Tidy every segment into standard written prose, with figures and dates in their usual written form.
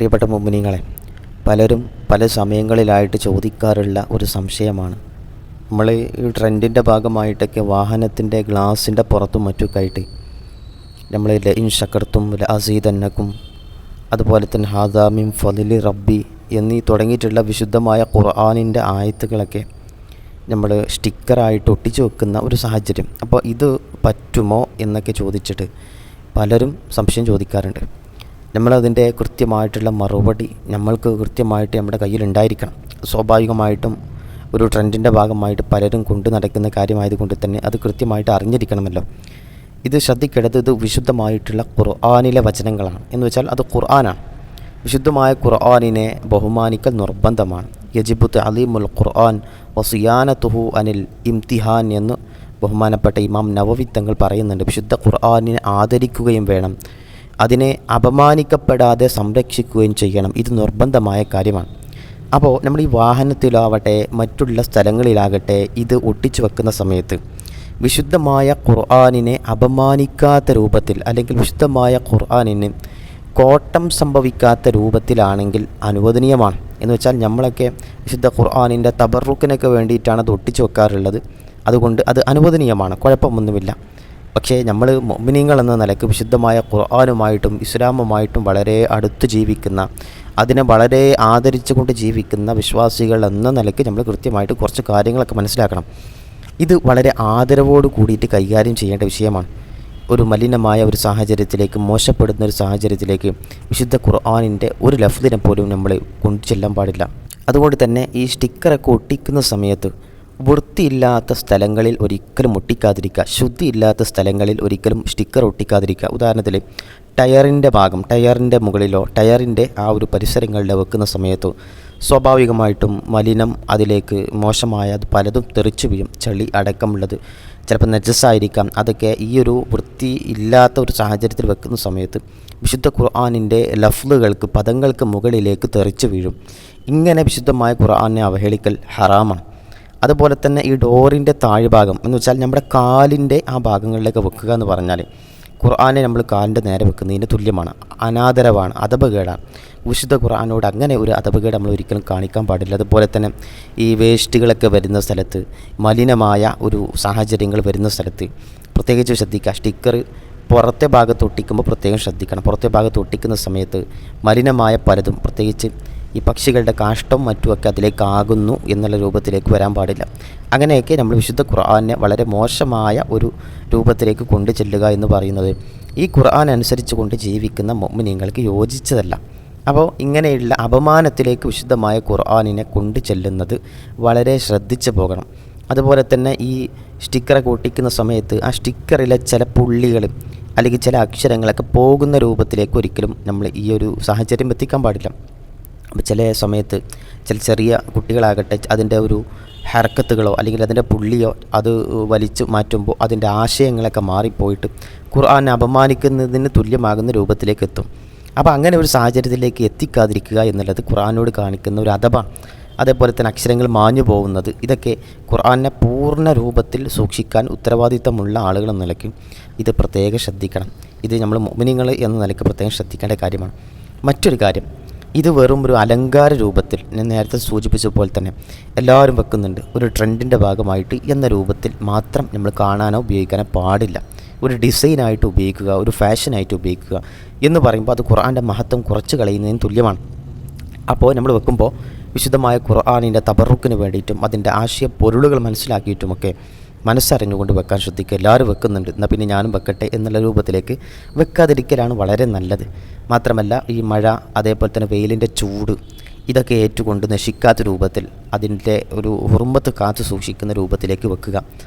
പ്രിയപ്പെട്ട മുഅ്മിനീങ്ങളെ, പലരും പല സമയങ്ങളിലായിട്ട് ചോദിക്കാറുള്ള ഒരു സംശയമാണ്. നമ്മൾ ഈ ട്രെൻഡിൻ്റെ ഭാഗമായിട്ടൊക്കെ വാഹനത്തിൻ്റെ ഗ്ലാസിൻ്റെ പുറത്തും മറ്റുമൊക്കെയായിട്ട് നമ്മൾ ലഇൻ ശകർത്തും ലഅസീദന്നക്കും, അതുപോലെ തന്നെ ഹാദാ മിൻ ഫളിലി റബ്ബി എന്നീ തുടങ്ങിയിട്ടുള്ള വിശുദ്ധമായ ഖുർആനിൻ്റെ ആയത്തുകളൊക്കെ നമ്മൾ സ്റ്റിക്കറായിട്ട് ഒട്ടിച്ചു വെക്കുന്ന ഒരു സാഹചര്യം. അപ്പോൾ ഇത് പറ്റുമോ എന്നൊക്കെ ചോദിച്ചിട്ട് പലരും സംശയം ചോദിക്കാറുണ്ട്. നമ്മളതിൻ്റെ കൃത്യമായിട്ടുള്ള മറുപടി നമ്മൾക്ക് കൃത്യമായിട്ട് നമ്മുടെ കയ്യിലുണ്ടായിരിക്കണം. സ്വാഭാവികമായിട്ടും ഒരു ട്രെൻഡിൻ്റെ ഭാഗമായിട്ട് പലരും കൊണ്ടു നടക്കുന്ന കാര്യമായതുകൊണ്ട് തന്നെ അത് കൃത്യമായിട്ട് അറിഞ്ഞിരിക്കണമല്ലോ. ഇത് ശ്രദ്ധിക്കേണ്ടത് ഇത് വിശുദ്ധമായിട്ടുള്ള ഖുർആനിലെ വചനങ്ങളാണ്. എന്ന് വെച്ചാൽ അത് ഖുർആനാണ്. വിശുദ്ധമായ ഖുർആനിനെ ബഹുമാനിക്കൽ നിർബന്ധമാണ്. യജിബു തഅലീമുൽ ഖുർആൻ വസിയാനതുഹു അനിൽ ഇംതിഹാൻ എന്ന് ബഹുമാനപ്പെട്ട ഇമാം നവവി തങ്ങൾ പറയുന്നുണ്ട്. വിശുദ്ധ ഖുർആനിനെ ആദരിക്കുകയും വേണം, അതിനെ അപമാനിക്കപ്പെടാതെ സംരക്ഷിക്കുകയും ചെയ്യണം. ഇത് നിർബന്ധമായ കാര്യമാണ്. അപ്പോൾ നമ്മൾ ഈ വാഹനത്തിലാവട്ടെ മറ്റുള്ള സ്ഥലങ്ങളിലാകട്ടെ ഇത് ഒട്ടിച്ചു വെക്കുന്ന സമയത്ത് വിശുദ്ധമായ ഖുർആനിനെ അപമാനിക്കാത്ത രൂപത്തിൽ, അല്ലെങ്കിൽ വിശുദ്ധമായ ഖുർആനിന് കോട്ടം സംഭവിക്കാത്ത രൂപത്തിലാണെങ്കിൽ അനുവദനീയമാണ്. എന്ന് വെച്ചാൽ നമ്മളൊക്കെ വിശുദ്ധ ഖുർആനിൻ്റെ തബറുക്കിനൊക്കെ വേണ്ടിയിട്ടാണ് അത് ഒട്ടിച്ചു വെക്കാറുള്ളത്. അതുകൊണ്ട് അത് അനുവദനീയമാണ്, കുഴപ്പമൊന്നുമില്ല. പക്ഷേ നമ്മൾ മുഅ്മിനീങ്ങൾ എന്ന നിലയ്ക്ക് വിശുദ്ധമായ ഖുർആനുമായിട്ടും ഇസ്ലാമുമായിട്ടും വളരെ അടുത്ത് ജീവിക്കുന്ന, അതിനെ വളരെ ആദരിച്ചുകൊണ്ട് ജീവിക്കുന്ന വിശ്വാസികൾ എന്ന നിലയ്ക്ക് നമ്മൾ കൃത്യമായിട്ട് കുറച്ച് കാര്യങ്ങളൊക്കെ മനസ്സിലാക്കണം. ഇത് വളരെ ആദരവോട് കൂടിയിട്ട് കൈകാര്യം ചെയ്യേണ്ട വിഷയമാണ്. ഒരു മലിനമായ ഒരു സാഹചര്യത്തിലേക്ക്, മോശപ്പെടുന്ന ഒരു സാഹചര്യത്തിലേക്ക് വിശുദ്ധ ഖുർആനിൻ്റെ ഒരു ലഫ്ദിനെ പോലും നമ്മൾ കൊണ്ടു ചെല്ലാൻ പാടില്ല. അതുകൊണ്ട് തന്നെ ഈ സ്റ്റിക്കറൊക്കെ ഒട്ടിക്കുന്ന സമയത്ത് വൃത്തിയില്ലാത്ത സ്ഥലങ്ങളിൽ ഒരിക്കലും ഒട്ടിക്കാതിരിക്കുക, ശുദ്ധിയില്ലാത്ത സ്ഥലങ്ങളിൽ ഒരിക്കലും സ്റ്റിക്കർ ഒട്ടിക്കാതിരിക്കുക. ഉദാഹരണത്തിൽ ടയറിൻ്റെ മുകളിലോ ടയറിൻ്റെ ആ ഒരു പരിസരങ്ങളിലോ വെക്കുന്ന സമയത്ത് സ്വാഭാവികമായിട്ടും മലിനം അതിലേക്ക് മോശമായ അത് പലതും തെറിച്ചു വീഴും. ചളി അടക്കമുള്ളത് ചിലപ്പോൾ നജസ്സായിരിക്കാം. അതൊക്കെ ഈ ഒരു വൃത്തി ഇല്ലാത്ത ഒരു സാഹചര്യത്തിൽ വെക്കുന്ന സമയത്ത് വിശുദ്ധ ഖുർആനിൻ്റെ ലഫ്ലുകൾക്ക്, പദങ്ങൾക്ക് മുകളിലേക്ക് തെറിച്ചു വീഴും. ഇങ്ങനെ വിശുദ്ധമായ ഖുർആനെ അവഹേളിക്കൽ ഹറാമാണ്. അതുപോലെ തന്നെ ഈ ഡോറിൻ്റെ താഴ്ഭാഗം എന്ന് വെച്ചാൽ നമ്മുടെ കാലിൻ്റെ ആ ഭാഗങ്ങളിലേക്ക് വെക്കുക എന്ന് പറഞ്ഞാൽ ഖുർആനെ നമ്മൾ കാലിൻ്റെ നേരെ വെക്കുന്നതിന് തുല്യമാണ്, അനാദരവാണ്, അദബുകേടാണ്. വിശുദ്ധ ഖുർആനോട് അങ്ങനെ ഒരു അദബുകേട് നമ്മൾ ഒരിക്കലും കാണിക്കാൻ പാടില്ല. അതുപോലെ തന്നെ ഈ വേസ്റ്റുകളൊക്കെ വരുന്ന സ്ഥലത്ത്, മലിനമായ ഒരു സാഹചര്യങ്ങൾ വരുന്ന സ്ഥലത്ത് പ്രത്യേകിച്ച് ശ്രദ്ധിക്കുക. സ്റ്റിക്കർ പുറത്തെ ഭാഗത്ത് ഒട്ടിക്കുമ്പോൾ പ്രത്യേകം ശ്രദ്ധിക്കണം. പുറത്തെ ഭാഗത്ത് ഒട്ടിക്കുന്ന സമയത്ത് മലിനമായ പലതും, പ്രത്യേകിച്ച് ഈ പക്ഷികളുടെ കാഷ്ടം മറ്റുമൊക്കെ അതിലേക്കാകുന്നു എന്നുള്ള രൂപത്തിലേക്ക് വരാൻ പാടില്ല. അങ്ങനെയൊക്കെ നമ്മൾ വിശുദ്ധ ഖുർആനെ വളരെ മോശമായ ഒരു രൂപത്തിലേക്ക് കൊണ്ടു ചെല്ലുക എന്ന് പറയുന്നത് ഈ ഖുർആൻ അനുസരിച്ച് കൊണ്ട് ജീവിക്കുന്ന മുഅ്മിനീങ്ങൾക്ക് യോജിച്ചതല്ല. അപ്പോൾ ഇങ്ങനെയുള്ള അപമാനത്തിലേക്ക് വിശുദ്ധമായ ഖുർആനിനെ കൊണ്ടു ചെല്ലുന്നത് വളരെ ശ്രദ്ധിച്ചു പോകണം. അതുപോലെ തന്നെ ഈ സ്റ്റിക്കറൊക്കെ ഒട്ടിക്കുന്ന സമയത്ത് ആ സ്റ്റിക്കറിലെ ചില പുള്ളികൾ അല്ലെങ്കിൽ ചില അക്ഷരങ്ങളൊക്കെ പോകുന്ന രൂപത്തിലേക്ക് ഒരിക്കലും നമ്മൾ ഈ ഒരു സാഹചര്യം എത്തിക്കാൻ പാടില്ല. അപ്പോൾ ചില സമയത്ത് ചെറിയ കുട്ടികളാകട്ടെ അതിൻ്റെ ഒരു ഹർക്കത്തുകളോ അല്ലെങ്കിൽ അതിൻ്റെ പുള്ളിയോ അത് വലിച്ചു മാറ്റുമ്പോൾ അതിൻ്റെ ആശയങ്ങളൊക്കെ മാറിപ്പോയിട്ട് ഖുർആനെ അപമാനിക്കുന്നതിന് തുല്യമാകുന്ന രൂപത്തിലേക്ക് എത്തും. അപ്പോൾ അങ്ങനെ ഒരു സാഹചര്യത്തിലേക്ക് എത്തിക്കാതിരിക്കുക എന്നുള്ളത് ഖുർആനോട് കാണിക്കുന്ന ഒരു അദബാണ്. അതേപോലെ തന്നെ അക്ഷരങ്ങൾ മാഞ്ഞു പോകുന്നത്, ഇതൊക്കെ ഖുർആനെ പൂർണ്ണ രൂപത്തിൽ സൂക്ഷിക്കാൻ ഉത്തരവാദിത്തമുള്ള ആളുകൾ എന്ന നിലയ്ക്ക് ഇത് പ്രത്യേകം ശ്രദ്ധിക്കണം. ഇത് നമ്മൾ മുഅ്മിനീങ്ങൾ എന്ന നിലയ്ക്ക് പ്രത്യേകം ശ്രദ്ധിക്കേണ്ട കാര്യമാണ്. മറ്റൊരു കാര്യം, ഇത് വെറും ഒരു അലങ്കാര രൂപത്തിൽ, ഞാൻ നേരത്തെ സൂചിപ്പിച്ച പോലെ തന്നെ എല്ലാവരും വെക്കുന്നുണ്ട്, ഒരു ട്രെൻഡിൻ്റെ ഭാഗമായിട്ട് എന്ന രൂപത്തിൽ മാത്രം നമ്മൾ കാണാനോ ഉപയോഗിക്കാനോ പാടില്ല. ഒരു ഡിസൈനായിട്ട് ഉപയോഗിക്കുക, ഒരു ഫാഷനായിട്ട് ഉപയോഗിക്കുക എന്ന് പറയുമ്പോൾ അത് ഖുർആൻ്റെ മഹത്വം കുറച്ച് കളയുന്നതിന് തുല്യമാണ്. അപ്പോൾ നമ്മൾ വെക്കുമ്പോൾ വിശുദ്ധമായ ഖുർആനിൻ്റെ തബറുക്കിന് വേണ്ടിയിട്ടും അതിൻ്റെ ആശയ പൊരുളുകൾ മനസ്സിലാക്കിയിട്ടുമൊക്കെ മനസ്സറിഞ്ഞുകൊണ്ട് വെക്കാൻ ശ്രദ്ധിക്കുക. എല്ലാവരും വെക്കുന്നുണ്ട്, എന്നാൽ പിന്നെ ഞാനും വെക്കട്ടെ എന്നുള്ള രൂപത്തിലേക്ക് വെക്കാതിരിക്കലാണ് വളരെ നല്ലത്. മാത്രമല്ല ഈ മഴ, അതേപോലെ തന്നെ വെയിലിൻ്റെ ചൂട്, ഇതൊക്കെ ഏറ്റുകൊണ്ട് നശിക്കാത്ത രൂപത്തിൽ അതിൻ്റെ ഒരു ഹുർമത്ത് കാത്തു സൂക്ഷിക്കുന്ന രൂപത്തിലേക്ക് വെക്കുക.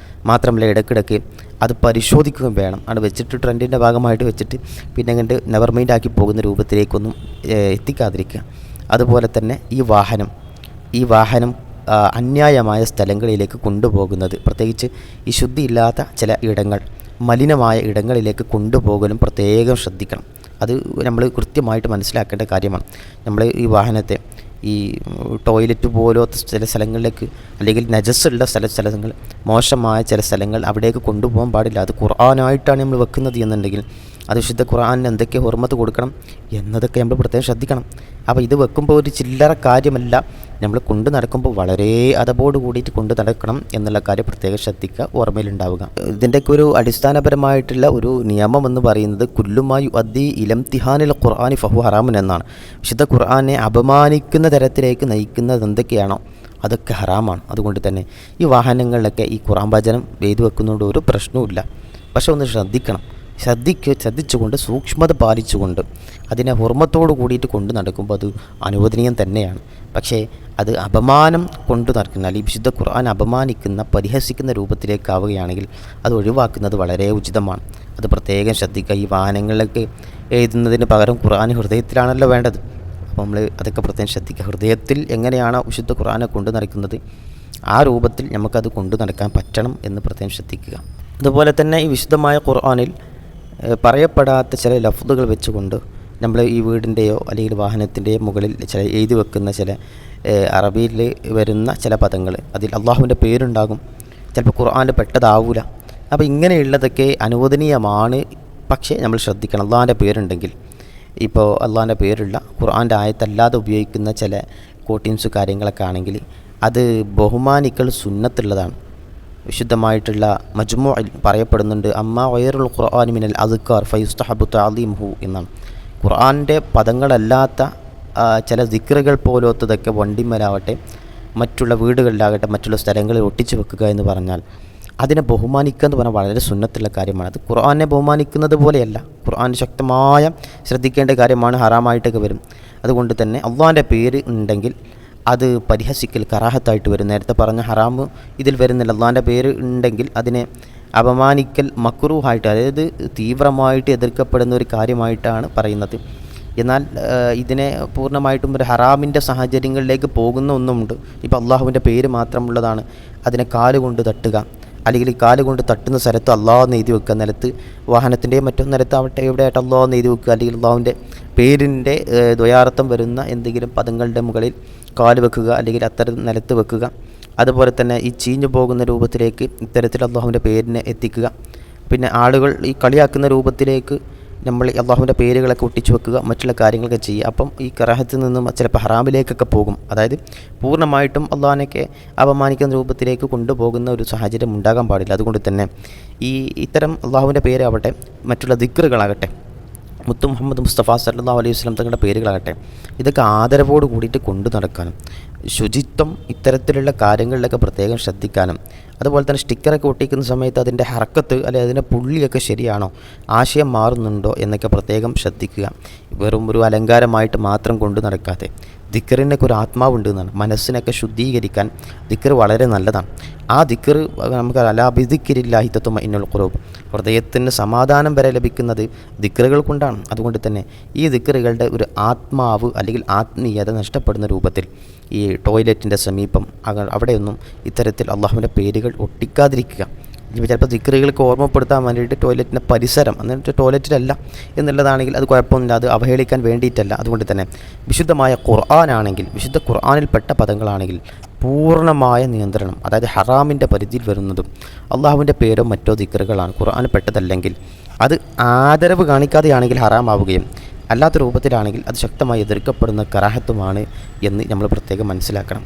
മാത്രമല്ല ഇടയ്ക്കിടയ്ക്ക് അത് പരിശോധിക്കുകയും വേണം. അത് വെച്ചിട്ട് ട്രെൻഡിൻ്റെ ഭാഗമായിട്ട് വെച്ചിട്ട് പിന്നെ അങ്ങോട്ട് നെവർ മൈൻഡ് ആക്കി പോകുന്ന രൂപത്തിലേക്കൊന്നും എത്തിക്കാതിരിക്കുക. അതുപോലെ തന്നെ ഈ വാഹനം അന്യായമായ സ്ഥലങ്ങളിലേക്ക് കൊണ്ടുപോകുന്നത്, പ്രത്യേകിച്ച് ഈ ശുദ്ധിയില്ലാത്ത ചില ഇടങ്ങൾ, മലിനമായ ഇടങ്ങളിലേക്ക് കൊണ്ടുപോകലും പ്രത്യേകം ശ്രദ്ധിക്കണം. അത് നമ്മൾ കൃത്യമായിട്ട് മനസ്സിലാക്കേണ്ട കാര്യമാണ്. നമ്മൾ ഈ വാഹനത്തെ ഈ ടോയ്ലറ്റ് പോലത്തെ ചില സ്ഥലങ്ങളിലേക്ക്, അല്ലെങ്കിൽ നജസ്സുള്ള സ്ഥലങ്ങൾ, മോശമായ ചില സ്ഥലങ്ങൾ, അവിടേക്ക് കൊണ്ടുപോകാൻ പാടില്ല. അത് ഖുർആനായിട്ടാണ് നമ്മൾ വെക്കുന്നത് എന്നുണ്ടെങ്കിൽ അത് വിശുദ്ധ ഖുർആനിന് എന്തൊക്കെ ഹുർമത്ത് കൊടുക്കണം എന്നതൊക്കെ നമ്മൾ പ്രത്യേകം ശ്രദ്ധിക്കണം. അപ്പോൾ ഇത് വെക്കുമ്പോൾ ഒരു ചില്ലറ കാര്യമല്ല, നമ്മൾ കൊണ്ടു നടക്കുമ്പോൾ വളരെ അതബോട് കൂടിയിട്ട് കൊണ്ടു നടക്കണം എന്നുള്ള കാര്യം പ്രത്യേകം ശ്രദ്ധിക്കുക, ഓർമ്മയിലുണ്ടാവുക. ഇതിൻ്റെയൊക്കെ ഒരു അടിസ്ഥാനപരമായിട്ടുള്ള ഒരു നിയമം എന്ന് പറയുന്നത് കുല്ലുമായി അദ്ദി ഇലംതിഹാനിൽ ഖുർആനി ഫഹു ഹറാമുൻ എന്നാണ്. വിശുദ്ധ ഖുർആനെ അപമാനിക്കുന്ന തരത്തിലേക്ക് നയിക്കുന്നത് എന്തൊക്കെയാണോ അതൊക്കെ ഹറാമാണ്. അതുകൊണ്ട് തന്നെ ഈ വാഹനങ്ങളിലൊക്കെ ഈ ഖുർആൻ വചനം എഴുതി വെക്കുന്നതുകൊണ്ട് ഒരു പ്രശ്നവുമില്ല. പക്ഷെ ഒന്ന് ശ്രദ്ധിച്ചുകൊണ്ട് സൂക്ഷ്മത പാലിച്ചുകൊണ്ട് അതിനെ ഹുർമത്തോട് കൂടിയിട്ട് കൊണ്ടു നടക്കുമ്പോൾ അത് അനുവദനീയം തന്നെയാണ്. പക്ഷേ അത് അപമാനം കൊണ്ടു നടക്കുന്ന അല്ലെങ്കിൽ വിശുദ്ധ ഖുർആൻ അപമാനിക്കുന്ന പരിഹസിക്കുന്ന രൂപത്തിലേക്കാവുകയാണെങ്കിൽ അത് ഒഴിവാക്കുന്നത് വളരെ ഉചിതമാണ്. അത് പ്രത്യേകം ശ്രദ്ധിക്കുക. ഈ വാഹനങ്ങളിലൊക്കെ എഴുതുന്നതിന് പകരം ഖുർആൻ ഹൃദയത്തിലാണല്ലോ വേണ്ടത്. അപ്പോൾ നമ്മൾ അതൊക്കെ പ്രത്യേകം ശ്രദ്ധിക്കുക. ഹൃദയത്തിൽ എങ്ങനെയാണോ വിശുദ്ധ ഖുർആനെ കൊണ്ടു നടക്കുന്നത് ആ രൂപത്തിൽ നമുക്കത് കൊണ്ടു നടക്കാൻ പറ്റണം എന്ന് പ്രത്യേകം ശ്രദ്ധിക്കുക. അതുപോലെ തന്നെ ഈ വിശുദ്ധമായ ഖുർആനിൽ പറയപ്പെടാത്ത ചില ലഫ്ദുകൾ വെച്ചുകൊണ്ട് നമ്മൾ ഈ വീടിൻ്റെയോ അല്ലെങ്കിൽ വാഹനത്തിൻ്റെയോ മുകളിൽ ചില എഴുതി വെക്കുന്ന ചില അറബിയിൽ വരുന്ന ചില പദങ്ങൾ, അതിൽ അള്ളാഹുവിൻ്റെ പേരുണ്ടാകും, ചിലപ്പോൾ ഖുർആനിൽ പെട്ടതാവില്ല. അപ്പോൾ ഇങ്ങനെയുള്ളതൊക്കെ അനുവദനീയമാണ്. പക്ഷേ നമ്മൾ ശ്രദ്ധിക്കണം. അള്ളാഹിൻ്റെ പേരുണ്ടെങ്കിൽ, ഇപ്പോൾ അള്ളാഹിൻ്റെ പേരുള്ള ഖുർആൻ്റെ ആയത്തല്ലാതെ ഉപയോഗിക്കുന്ന ചില കോട്ടിൻസ് കാര്യങ്ങളൊക്കെ ആണെങ്കിൽ അത് ബഹുമാനിക്കൽ സുന്നത്തുള്ളതാണ്. വിശുദ്ധമായിട്ടുള്ള മജ്മുഅയിൽ പറയപ്പെടുന്നുണ്ട്, അമ്മ വൈറുൽ ഖുർആൻ മിനൽ അദ്കാർ ഫയുസ്തഹബു തഅലീമുഹു എന്നാണ്. ഖുർആൻ്റെ പദങ്ങളല്ലാത്ത ചില ദിക്റുകൾ പോലത്തതൊക്കെ വണ്ടിമേലാവട്ടെ മറ്റുള്ള വീടുകളിലാകട്ടെ മറ്റുള്ള സ്ഥലങ്ങളിൽ ഒട്ടിച്ചു വെക്കുക എന്ന് പറഞ്ഞാൽ അതിനെ ബഹുമാനിക്കുക എന്ന് പറഞ്ഞാൽ വളരെ സുന്നത്തുള്ള കാര്യമാണ്. അത് ഖുർആനെ ബഹുമാനിക്കുന്നത് പോലെയല്ല. ഖുർആൻ ശക്തമായ ശ്രദ്ധിക്കേണ്ട കാര്യമാണ്, ഹറാമായിട്ടൊക്കെ വരും. അതുകൊണ്ട് തന്നെ അള്ളാഹിൻ്റെ പേര് ഉണ്ടെങ്കിൽ അത് പരിഹസിക്കൽ കറാഹത്തായിട്ട് വരും. നേരത്തെ പറഞ്ഞ ഹറാമ് ഇതിൽ വരുന്നില്ല. അള്ളാഹിൻ്റെ പേര് ഉണ്ടെങ്കിൽ അതിനെ അപമാനിക്കൽ മക്റൂഹായിട്ട്, അതായത് തീവ്രമായിട്ട് എതിർക്കപ്പെടുന്ന ഒരു കാര്യമായിട്ടാണ് പറയുന്നത്. എന്നാൽ ഇതിനെ പൂർണ്ണമായിട്ടും ഒരു ഹറാമിൻ്റെ സാഹചര്യങ്ങളിലേക്ക് പോകുന്ന ഒന്നുമുണ്ട്. ഇപ്പോൾ അള്ളാഹുവിൻ്റെ പേര് മാത്രമുള്ളതാണ്, അതിനെ കാലുകൊണ്ട് തട്ടുക, അല്ലെങ്കിൽ കാലുകൊണ്ട് തട്ടുന്ന സ്ഥലത്ത് അള്ളാഹ് എഴുതി വെക്കുക, നിലത്ത് വാഹനത്തിൻ്റെയും മറ്റൊരു നിലത്താവട്ടെ എവിടെയായിട്ട് അള്ളാഹ് എഴുതി വെക്കുക, അല്ലെങ്കിൽ അള്ളാഹുവിൻ്റെ പേരിൻ്റെ ദ്വയാർത്ഥം വരുന്ന എന്തെങ്കിലും പദങ്ങളുടെ മുകളിൽ കാല് വെക്കുക, അല്ലെങ്കിൽ അത്തരം നിലത്ത് വെക്കുക. അതുപോലെ തന്നെ ഈ ചീഞ്ഞു പോകുന്ന രൂപത്തിലേക്ക് ഇത്തരത്തിൽ അള്ളാഹുവിൻ്റെ പേരിനെ എത്തിക്കുക. പിന്നെ ആളുകൾ ഈ കളിയാക്കുന്ന രൂപത്തിലേക്ക് നമ്മൾ അള്ളാഹുവിൻ്റെ പേരുകളൊക്കെ ഒട്ടിച്ചു വെക്കുക, മറ്റുള്ള കാര്യങ്ങളൊക്കെ ചെയ്യുക. അപ്പം ഈ കറാഹത്തിൽ നിന്നും ചിലപ്പോൾ ഹറാമിലേക്കൊക്കെ പോകും. അതായത് പൂർണ്ണമായിട്ടും അള്ളാഹിനെയൊക്കെ അപമാനിക്കുന്ന രൂപത്തിലേക്ക് കൊണ്ടുപോകുന്ന ഒരു സാഹചര്യം ഉണ്ടാകാൻ പാടില്ല. അതുകൊണ്ട് തന്നെ ഇത്തരം അള്ളാഹുവിൻ്റെ പേരാവട്ടെ മറ്റുള്ള ദിക്റുകളാകട്ടെ മുത്തു മുഹമ്മദ് മുസ്തഫ സല്ലല്ലാഹു അലൈഹി വസല്ലം തങ്ങളുടെ പേരുകളാകട്ടെ ഇതൊക്കെ ആദരവോട് കൂടിയിട്ട് കൊണ്ടു നടക്കാനും ശുചിത്വം ഇത്തരത്തിലുള്ള കാര്യങ്ങളിലൊക്കെ പ്രത്യേകം ശ്രദ്ധിക്കാനും അതുപോലെ തന്നെ സ്റ്റിക്കറൊക്കെ ഒട്ടിക്കുന്ന സമയത്ത് അതിൻ്റെ ഹർക്കത്ത് അല്ലെങ്കിൽ അതിൻ്റെ പുള്ളിയൊക്കെ ശരിയാണോ, ആശയം മാറുന്നുണ്ടോ എന്നൊക്കെ പ്രത്യേകം ശ്രദ്ധിക്കുക. വെറും ഒരു അലങ്കാരമായിട്ട് മാത്രം കൊണ്ടു നടക്കാതെ ദിക്റിനൊക്കെ ഒരു ആത്മാവുണ്ട് എന്നാണ്. മനസ്സിനൊക്കെ ശുദ്ധീകരിക്കാൻ ദിക്ർ വളരെ നല്ലതാണ്. ആ ദിക്ർ നമുക്ക് അലാ ബിദിക്രില്ലാഹി തത്മഇന്നുൽ ഖുലൂബ്, ഹൃദയത്തിന് സമാധാനം വരെ ലഭിക്കുന്നത് ദിക്റുകൾ കൊണ്ടാണ്. അതുകൊണ്ട് തന്നെ ഈ ദിക്റുകളുടെ ഒരു ആത്മാവ് അല്ലെങ്കിൽ ആത്മീയത നഷ്ടപ്പെടുന്ന രൂപത്തിൽ ഈ ടോയ്ലറ്റിൻ്റെ സമീപം അവിടെയൊന്നും ഇത്തരത്തിൽ അള്ളാഹുവിൻ്റെ പേരുകൾ ഒട്ടിക്കാതിരിക്കുക. ചിലപ്പോൾ ദിക്റുകൾക്ക് ഓർമ്മപ്പെടുത്താൻ വേണ്ടിയിട്ട് ടോയ്ലറ്റിൻ്റെ പരിസരം, എന്നിട്ട് ടോയ്ലറ്റിലല്ല എന്നുള്ളതാണെങ്കിൽ അത് കുഴപ്പമൊന്നുമില്ല, അത് അവഹേളിക്കാൻ വേണ്ടിയിട്ടല്ല. അതുകൊണ്ട് തന്നെ വിശുദ്ധമായ ഖുർആനാണെങ്കിൽ, വിശുദ്ധ ഖുർആനിൽപ്പെട്ട പദങ്ങളാണെങ്കിൽ പൂർണ്ണമായ നിയന്ത്രണം, അതായത് ഹറാമിൻ്റെ പരിധിയിൽ വരുന്നതും അള്ളാഹുവിൻ്റെ പേരോ മറ്റോ ദിക്റുകളാണ് ഖുർആനിൽ പെട്ടതല്ലെങ്കിൽ അത് ആദരവ് കാണിക്കാതെയാണെങ്കിൽ ഹറാമാവുകയും അല്ലാത്ത രൂപത്തിലാണെങ്കിൽ അത് ശക്തമായി എതിർക്കപ്പെടുന്ന കറാഹത്തുമാണ് എന്ന് നമ്മൾ പ്രത്യേകം മനസ്സിലാക്കണം.